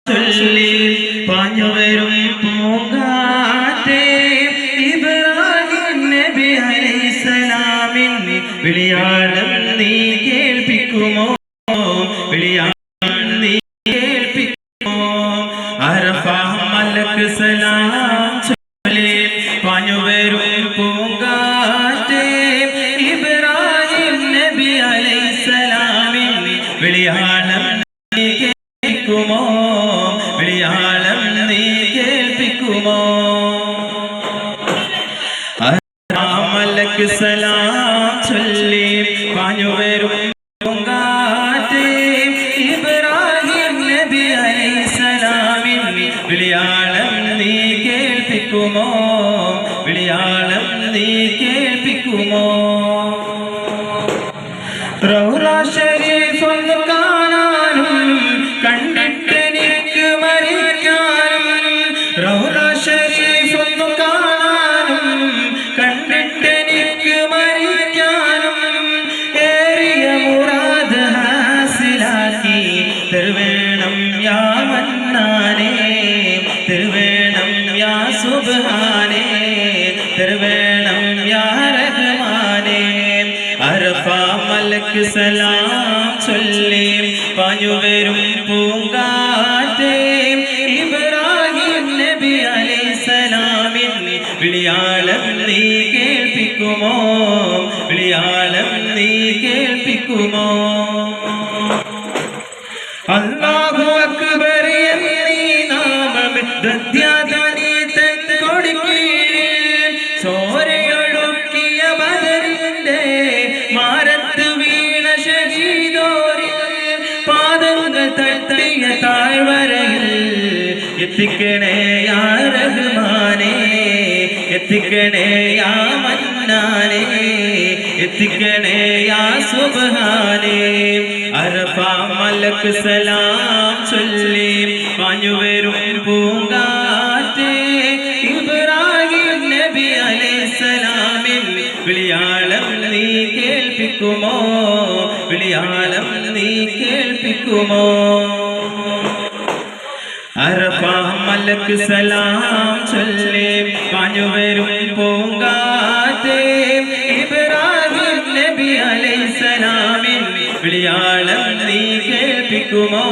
ചൊല്ലി പാഞ്ഞുവരും പൂങ്കാറ്റേ ഇബ്രാഹിം നബി അലൈഹിസ്സലാമിൻ വിളിയാളം നീ കേൾപ്പിക്കുമോ? വിളിയാളം നീ കേൾപ്പിക്കുമോ? അറഫ മലക്ക് സലാം ചൊല്ലി പാഞ്ഞുവരും പൂങ്കാറ്റേ ഇബ്രാഹിം നബി അലൈഹിസ്സലാമിൻ വിളിയാളം നീ കേൾപ്പിക്കുമോ? വിളിയാളം നീ കേൾപ്പിക്കുമോ? മലക്ക് സലാം ചൊല്ലി പാഞ്ഞുവരും പൂങ്കാറ്റേ ഇബ്രാഹിം നബി അലൈഹിസ്സലാമിൻ വിളിയാളം നീ കേൾപ്പിക്കുമോ? വിളിയാളം നീ കേൾപ്പിക്കുമോ? റൗള ശരീഫ് ഒന്ന് കാണാനും കണ്ടിട്ടെനിക്ക് മരിക്കാനും, റൗള ശരീഫ് ഒന്ന് കാണാനും കണ്ടിട്ടെനിക്ക് മരിക്കാനും, ഏറിയ മുറാദ് ഹാസിലാക്കി തരുവേണം യാ മന്നാനേ, തരുവേണം യാ സുബ്ഹാനേ, തരുവേണം യാ റഹ്മാനേ. അറഫ മലക്ക് സലാം ചൊല്ലി പാഞ്ഞുവരും പൂങ്കാറ്റേ ഇബ്രാഹിം നബി അലൈഹിസ്സലാമിൻ വിളിയാളം നീ കേൾപ്പിക്കുമോ? വിളിയാളം നീ കേൾപ്പിക്കുമോ? അല്ലാഹു അക്ബർ എന്നീ നാമം ദദ്യാദനി തൻ കൊടിക്കീഴിൽ ചോരയൊഴുക്കിയ ബദറിന്റെ മാരത്ത് വീണ ശഹീദോരിൽ പാദങ്ങൾ തട്ടിയ താഴ്വരയിൽ എത്തിക്കണേ യാ റഹ്മാനേ, എത്തിക്കണേ യാ മന്നാനേ, എത്തിക്കണേ യാ സുബ്ഹാനേ. അറഫ മലക്ക് സലാം ചൊല്ലി പാഞ്ഞുവരും പൂങ്കാറ്റേ ഇബ്രാഹിം നബി അലൈഹിസ്സലാമിൻ വിളിയാളം നീ കേൾപ്പിക്കുമോ? വിളിയാളം നീ കേൾപ്പിക്കുമോ? അറഫ മലക്ക് സലാം ചൊല്ലി പാഞ്ഞുവരും പൂങ്കാറ്റേ ഇബ്രാഹിം നബി അലൈഹിസ്സലാമിൻ വിളിയാളം നീ കേൾപ്പിക്കുമോ?